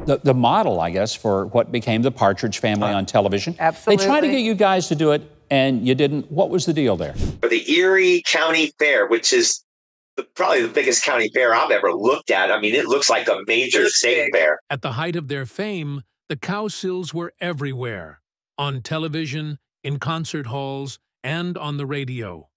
the model, I guess, for what became the Partridge Family on television. Absolutely. They tried to get you guys to do it, and you didn't. What was the deal there? For the Erie County Fair, which is probably the biggest county fair I've ever looked at. I mean, it looks like a major state fair. At the height of their fame, the Cowsills were everywhere, on television, in concert halls, and on the radio.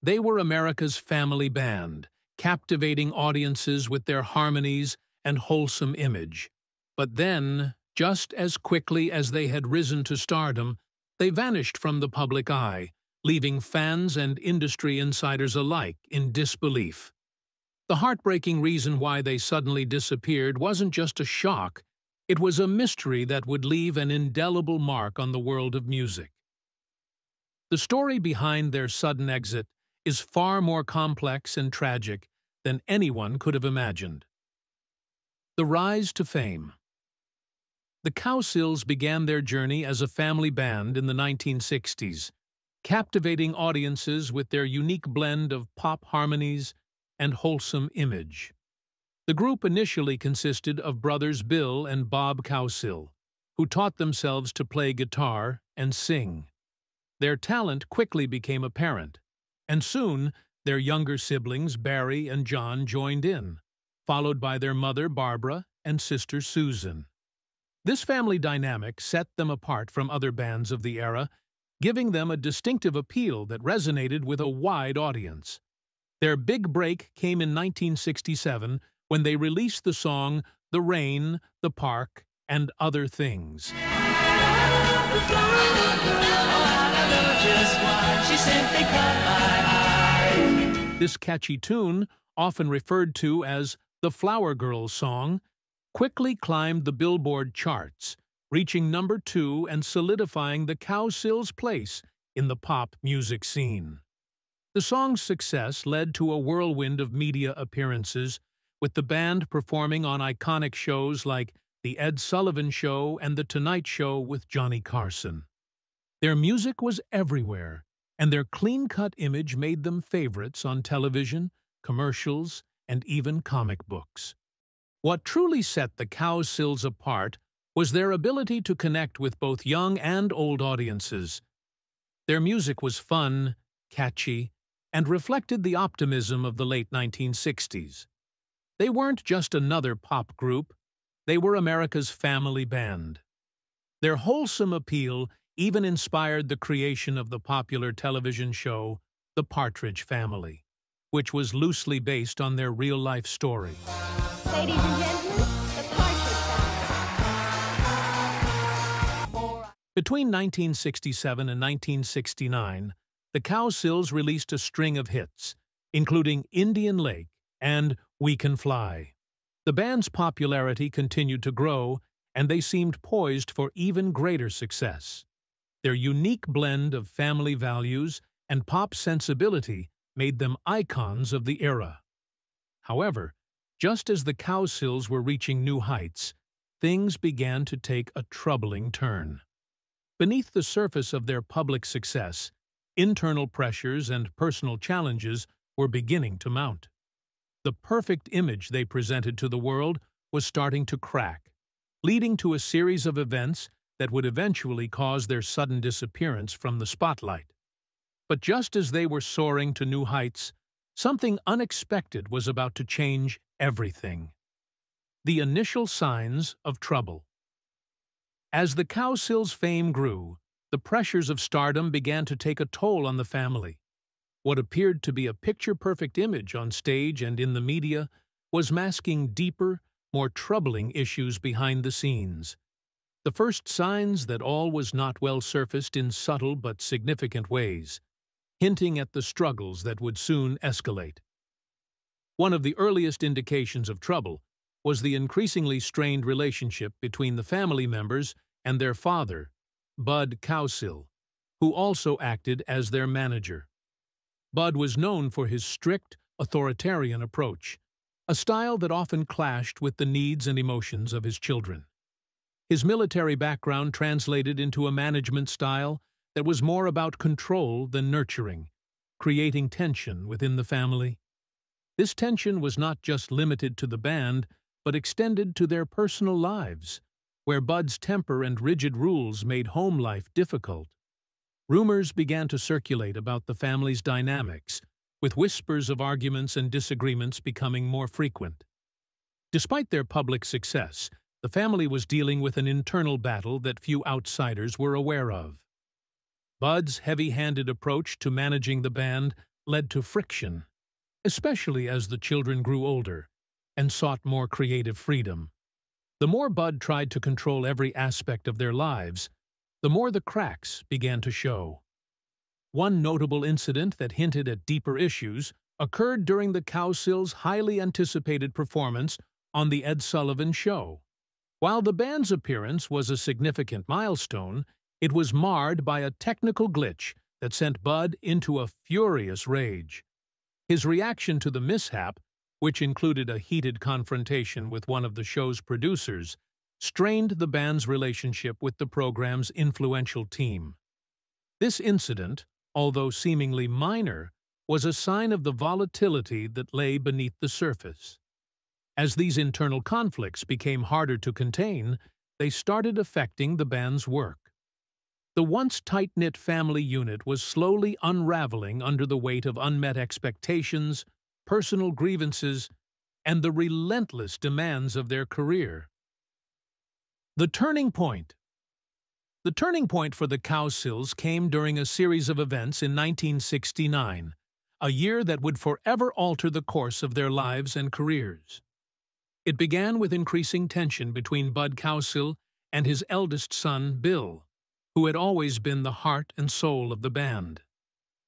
They were America's family band, captivating audiences with their harmonies and wholesome image. But then, just as quickly as they had risen to stardom, they vanished from the public eye, leaving fans and industry insiders alike in disbelief. The heartbreaking reason why they suddenly disappeared wasn't just a shock, it was a mystery that would leave an indelible mark on the world of music. The story behind their sudden exit is far more complex and tragic than anyone could have imagined. The rise to fame. The Cowsills began their journey as a family band in the 1960s, captivating audiences with their unique blend of pop harmonies and wholesome image. The group initially consisted of brothers Bill and Bob Cowsill, who taught themselves to play guitar and sing. Their talent quickly became apparent, and soon their younger siblings Barry and John joined in, followed by their mother Barbara and sister Susan. This family dynamic set them apart from other bands of the era, giving them a distinctive appeal that resonated with a wide audience. Their big break came in 1967 when they released the song The Rain, the Park, and Other Things. This catchy tune, often referred to as the Flower Girls song, quickly climbed the Billboard charts, reaching number 2 and solidifying the Cowsills' place in the pop music scene. The song's success led to a whirlwind of media appearances, with the band performing on iconic shows like The Ed Sullivan Show and The Tonight Show with Johnny Carson. Their music was everywhere, and their clean-cut image made them favorites on television, commercials, and even comic books. What truly set the Cowsills apart was their ability to connect with both young and old audiences. Their music was fun, catchy, and reflected the optimism of the late 1960s. They weren't just another pop group, they were America's family band. Their wholesome appeal even inspired the creation of the popular television show The Partridge Family, which was loosely based on their real-life story. Ladies and gentlemen, The Partridge Family. Between 1967 and 1969, the Cowsills released a string of hits, including Indian Lake and We Can Fly. The band's popularity continued to grow, and they seemed poised for even greater success. Their unique blend of family values and pop sensibility made them icons of the era. However, just as the Cowsills were reaching new heights, things began to take a troubling turn. Beneath the surface of their public success, internal pressures and personal challenges were beginning to mount. The perfect image they presented to the world was starting to crack, leading to a series of events that would eventually cause their sudden disappearance from the spotlight. But just as they were soaring to new heights, something unexpected was about to change everything. The initial signs of trouble. As the Cowsills' fame grew, the pressures of stardom began to take a toll on the family. What appeared to be a picture-perfect image on stage and in the media was masking deeper, more troubling issues behind the scenes. The first signs that all was not well surfaced in subtle but significant ways, hinting at the struggles that would soon escalate. One of the earliest indications of trouble was the increasingly strained relationship between the family members and their father, Bud Cowsill, who also acted as their manager. Bud was known for his strict, authoritarian approach, a style that often clashed with the needs and emotions of his children. His military background translated into a management style that was more about control than nurturing, creating tension within the family. This tension was not just limited to the band, but extended to their personal lives, where Bud's temper and rigid rules made home life difficult. Rumors began to circulate about the family's dynamics, with whispers of arguments and disagreements becoming more frequent. Despite their public success, the family was dealing with an internal battle that few outsiders were aware of. Bud's heavy-handed approach to managing the band led to friction, especially as the children grew older and sought more creative freedom. The more Bud tried to control every aspect of their lives, the more the cracks began to show. One notable incident that hinted at deeper issues occurred during the Cowsills' highly anticipated performance on The Ed Sullivan Show. While the band's appearance was a significant milestone, it was marred by a technical glitch that sent Bud into a furious rage. His reaction to the mishap, which included a heated confrontation with one of the show's producers, strained the band's relationship with the program's influential team. This incident, although seemingly minor, was a sign of the volatility that lay beneath the surface. As these internal conflicts became harder to contain, they started affecting the band's work. The once tight-knit family unit was slowly unraveling under the weight of unmet expectations, personal grievances, and the relentless demands of their career. The turning point. The turning point for the Cowsills came during a series of events in 1969, a year that would forever alter the course of their lives and careers. It began with increasing tension between Bud Cowsill and his eldest son, Bill, who had always been the heart and soul of the band.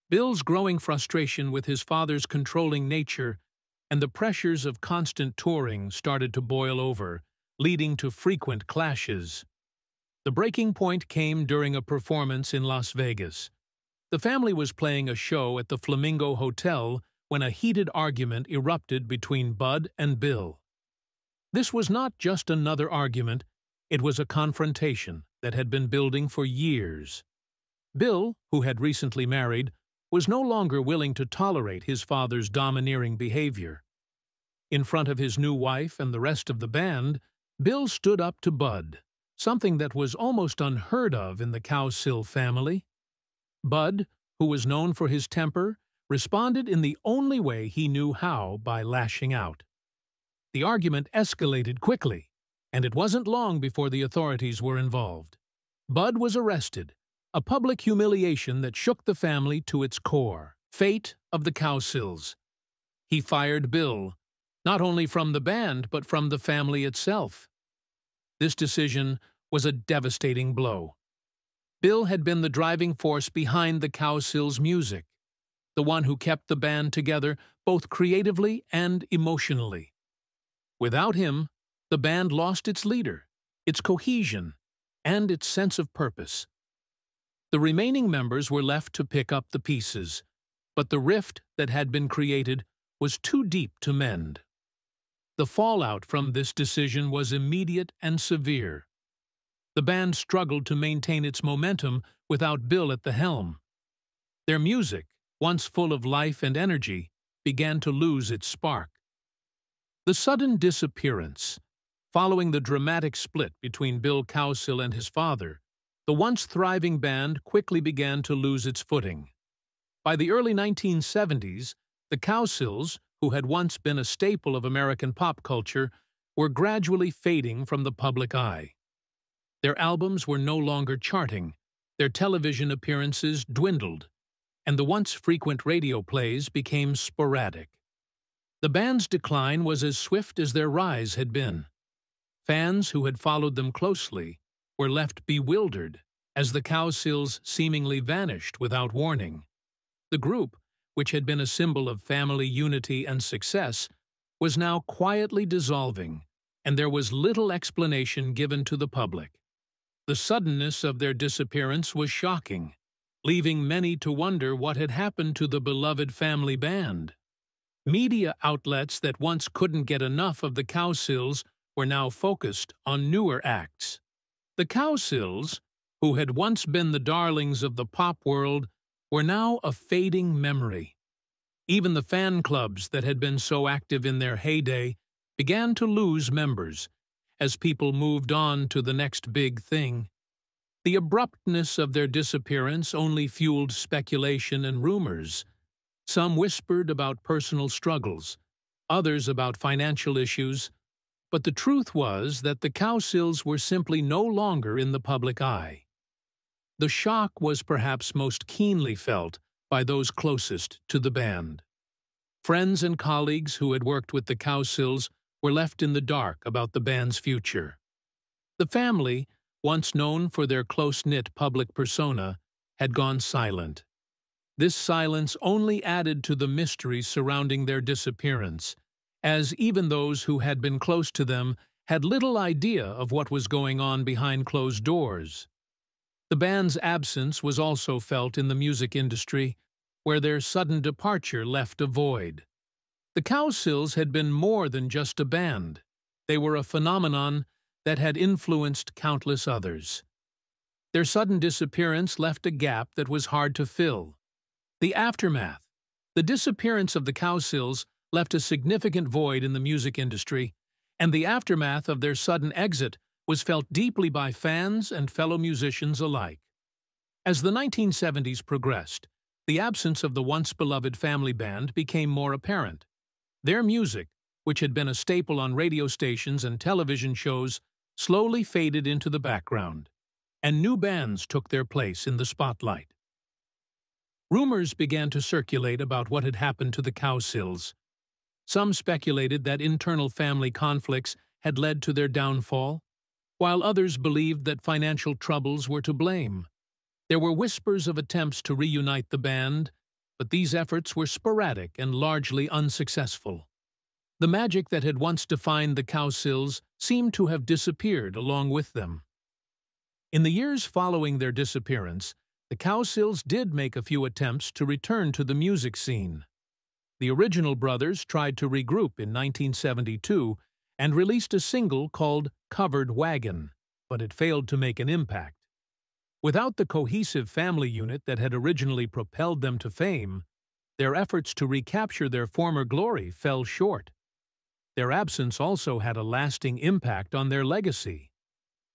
Bill's growing frustration with his father's controlling nature and the pressures of constant touring started to boil over, leading to frequent clashes. The breaking point came during a performance in Las Vegas. The family was playing a show at the Flamingo Hotel when a heated argument erupted between Bud and Bill. This was not just another argument, it was a confrontation that had been building for years. Bill, who had recently married, was no longer willing to tolerate his father's domineering behavior. In front of his new wife and the rest of the band, Bill stood up to Bud, something that was almost unheard of in the Cowsill family. Bud, who was known for his temper, responded in the only way he knew how, by lashing out. The argument escalated quickly, and it wasn't long before the authorities were involved. Bud was arrested, a public humiliation that shook the family to its core. Fate of the Cowsills. He fired Bill, not only from the band but from the family itself. This decision was a devastating blow. Bill had been the driving force behind the Cowsills' music, the one who kept the band together both creatively and emotionally. Without him, the band lost its leader, its cohesion, and its sense of purpose. The remaining members were left to pick up the pieces, but the rift that had been created was too deep to mend. The fallout from this decision was immediate and severe. The band struggled to maintain its momentum without Bill at the helm. Their music, once full of life and energy, began to lose its spark. The Sudden Disappearance. Following the dramatic split between Bill Cowsill and his father, the once thriving band quickly began to lose its footing. By the early 1970s, the Cowsills, who had once been a staple of American pop culture, were gradually fading from the public eye. Their albums were no longer charting, their television appearances dwindled, and the once frequent radio plays became sporadic. The band's decline was as swift as their rise had been. Fans who had followed them closely were left bewildered as the Cowsills seemingly vanished without warning. The group, which had been a symbol of family unity and success, was now quietly dissolving, and there was little explanation given to the public. The suddenness of their disappearance was shocking, leaving many to wonder what had happened to the beloved family band. Media outlets that once couldn't get enough of the Cowsills were now focused on newer acts. The Cowsills, who had once been the darlings of the pop world, were now a fading memory. Even the fan clubs that had been so active in their heyday began to lose members as people moved on to the next big thing. The abruptness of their disappearance only fueled speculation and rumors. Some whispered about personal struggles, others about financial issues, but the truth was that the Cowsills were simply no longer in the public eye. The shock was perhaps most keenly felt by those closest to the band. Friends and colleagues who had worked with the Cowsills were left in the dark about the band's future. The family, once known for their close-knit public persona, had gone silent. This silence only added to the mystery surrounding their disappearance, as even those who had been close to them had little idea of what was going on behind closed doors. The band's absence was also felt in the music industry, where their sudden departure left a void. The Cowsills had been more than just a band. They were a phenomenon that had influenced countless others. Their sudden disappearance left a gap that was hard to fill. The aftermath. The disappearance of the Cowsills left a significant void in the music industry, and the aftermath of their sudden exit was felt deeply by fans and fellow musicians alike. As the 1970s progressed, the absence of the once-beloved family band became more apparent. Their music, which had been a staple on radio stations and television shows, slowly faded into the background, and new bands took their place in the spotlight. Rumors began to circulate about what had happened to the Cowsills. Some speculated that internal family conflicts had led to their downfall, while others believed that financial troubles were to blame. There were whispers of attempts to reunite the band, but these efforts were sporadic and largely unsuccessful. The magic that had once defined the Cowsills seemed to have disappeared along with them. In the years following their disappearance, the Cowsills did make a few attempts to return to the music scene. The original brothers tried to regroup in 1972 and released a single called Covered Wagon, but it failed to make an impact. Without the cohesive family unit that had originally propelled them to fame, their efforts to recapture their former glory fell short. Their absence also had a lasting impact on their legacy.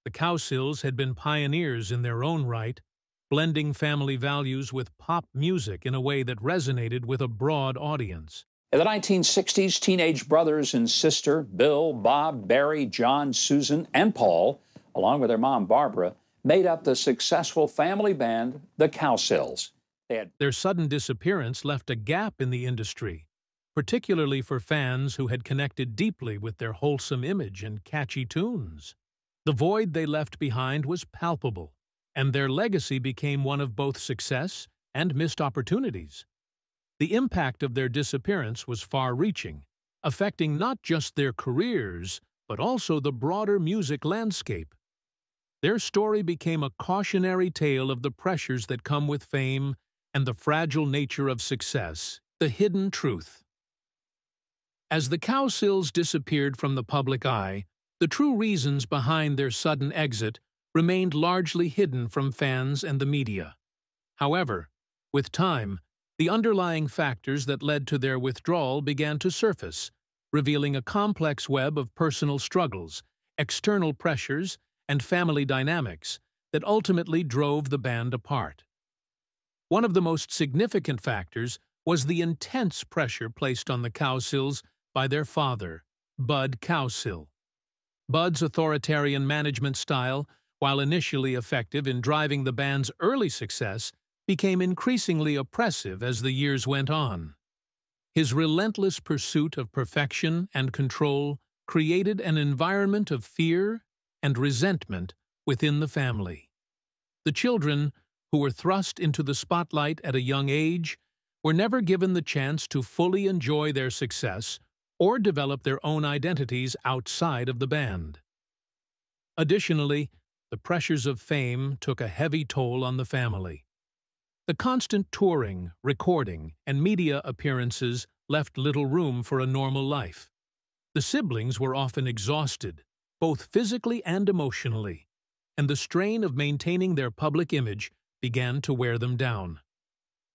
The Cowsills had been pioneers in their own right, blending family values with pop music in a way that resonated with a broad audience. In the 1960s, teenage brothers and sister, Bill, Bob, Barry, John, Susan, and Paul, along with their mom, Barbara, made up the successful family band, the Cowsills. Their sudden disappearance left a gap in the industry, particularly for fans who had connected deeply with their wholesome image and catchy tunes. The void they left behind was palpable, and their legacy became one of both success and missed opportunities. The impact of their disappearance was far-reaching, affecting not just their careers, but also the broader music landscape. Their story became a cautionary tale of the pressures that come with fame and the fragile nature of success, the hidden truth. As the Cowsills disappeared from the public eye, the true reasons behind their sudden exit remained largely hidden from fans and the media. However, with time, the underlying factors that led to their withdrawal began to surface, revealing a complex web of personal struggles, external pressures, and family dynamics that ultimately drove the band apart. One of the most significant factors was the intense pressure placed on the Cowsills by their father, Bud Cowsill. Bud's authoritarian management style, while initially effective in driving the band's early success, became increasingly oppressive as the years went on. His relentless pursuit of perfection and control created an environment of fear and resentment within the family. The children, who were thrust into the spotlight at a young age, were never given the chance to fully enjoy their success or develop their own identities outside of the band. Additionally, the pressures of fame took a heavy toll on the family. The constant touring, recording, and media appearances left little room for a normal life. The siblings were often exhausted, both physically and emotionally, and the strain of maintaining their public image began to wear them down.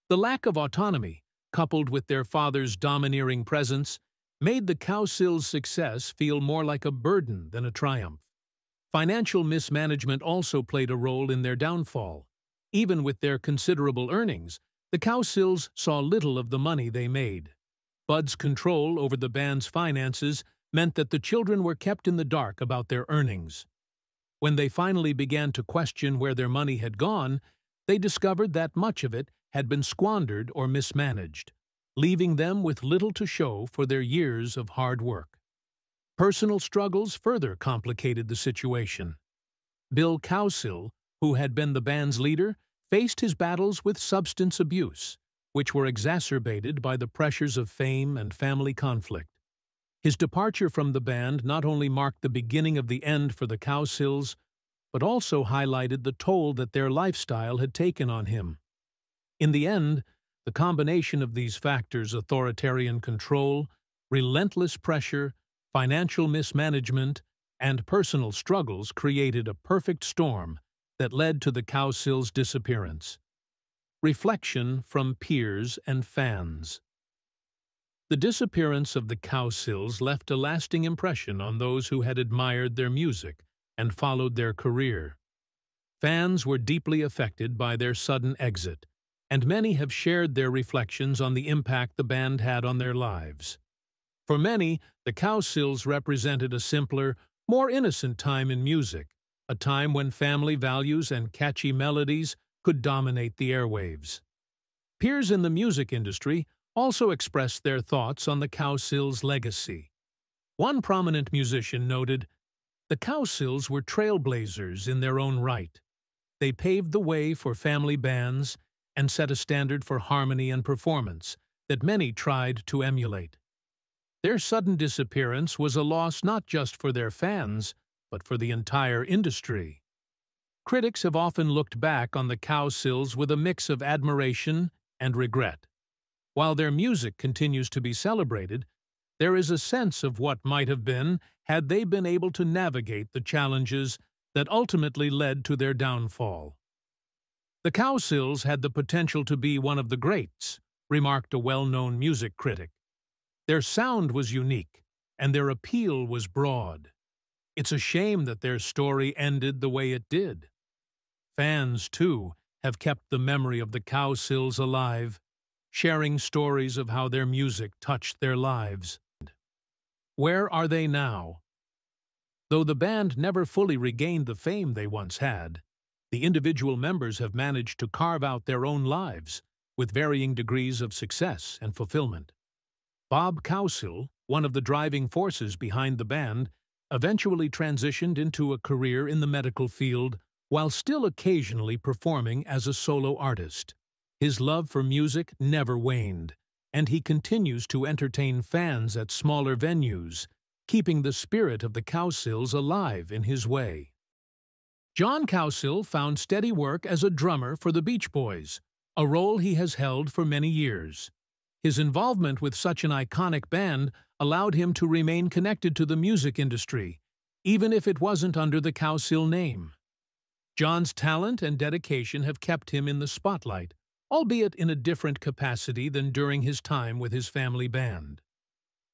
The lack of autonomy, coupled with their father's domineering presence, made the Cowsills' success feel more like a burden than a triumph. Financial mismanagement also played a role in their downfall. Even with their considerable earnings, the Cowsills saw little of the money they made. Bud's control over the band's finances meant that the children were kept in the dark about their earnings. When they finally began to question where their money had gone, they discovered that much of it had been squandered or mismanaged, leaving them with little to show for their years of hard work. Personal struggles further complicated the situation. Bill Cowsill, who had been the band's leader, faced his battles with substance abuse, which were exacerbated by the pressures of fame and family conflict. His departure from the band not only marked the beginning of the end for the Cowsills, but also highlighted the toll that their lifestyle had taken on him. In the end, the combination of these factors, authoritarian control, relentless pressure, financial mismanagement, and personal struggles, created a perfect storm that led to the Cowsills' disappearance. Reflection from peers and fans. The disappearance of the Cowsills left a lasting impression on those who had admired their music and followed their career. Fans were deeply affected by their sudden exit, and many have shared their reflections on the impact the band had on their lives. For many, the Cowsills represented a simpler, more innocent time in music, a time when family values and catchy melodies could dominate the airwaves. Peers in the music industry also expressed their thoughts on the Cowsills' legacy. One prominent musician noted, "The Cowsills were trailblazers in their own right. They paved the way for family bands and set a standard for harmony and performance that many tried to emulate. Their sudden disappearance was a loss not just for their fans, but for the entire industry." Critics have often looked back on the Cowsills with a mix of admiration and regret. While their music continues to be celebrated, there is a sense of what might have been had they been able to navigate the challenges that ultimately led to their downfall. "The Cowsills had the potential to be one of the greats," remarked a well-known music critic. "Their sound was unique, and their appeal was broad. It's a shame that their story ended the way it did." Fans, too, have kept the memory of the Cowsills alive, sharing stories of how their music touched their lives. Where are they now? Though the band never fully regained the fame they once had, the individual members have managed to carve out their own lives with varying degrees of success and fulfillment. Bob Cowsill, one of the driving forces behind the band, eventually transitioned into a career in the medical field while still occasionally performing as a solo artist. His love for music never waned, and he continues to entertain fans at smaller venues, keeping the spirit of the Cowsills alive in his way. John Cowsill found steady work as a drummer for the Beach Boys, a role he has held for many years. His involvement with such an iconic band allowed him to remain connected to the music industry, even if it wasn't under the Cowsill name. John's talent and dedication have kept him in the spotlight, albeit in a different capacity than during his time with his family band.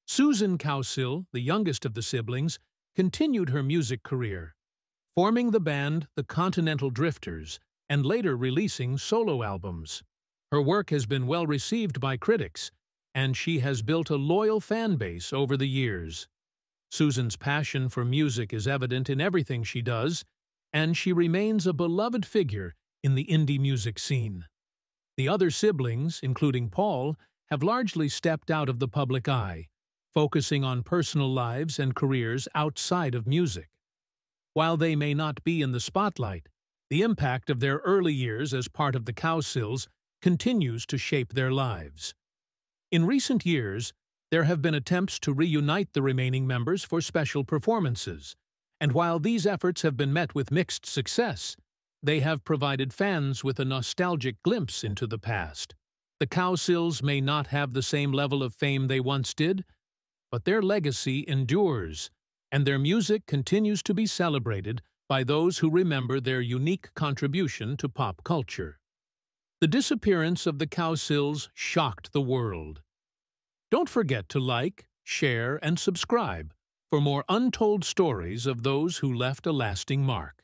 Susan Cowsill, the youngest of the siblings, continued her music career, forming the band the Continental Drifters and later releasing solo albums. Her work has been well received by critics, and she has built a loyal fan base over the years. Susan's passion for music is evident in everything she does, and she remains a beloved figure in the indie music scene. The other siblings, including Paul, have largely stepped out of the public eye, focusing on personal lives and careers outside of music. While they may not be in the spotlight, the impact of their early years as part of the Cowsills continues to shape their lives. In recent years, there have been attempts to reunite the remaining members for special performances, and while these efforts have been met with mixed success, they have provided fans with a nostalgic glimpse into the past. The Cowsills may not have the same level of fame they once did, but their legacy endures, and their music continues to be celebrated by those who remember their unique contribution to pop culture. The disappearance of the Cowsills shocked the world. Don't forget to like, share, and subscribe for more untold stories of those who left a lasting mark.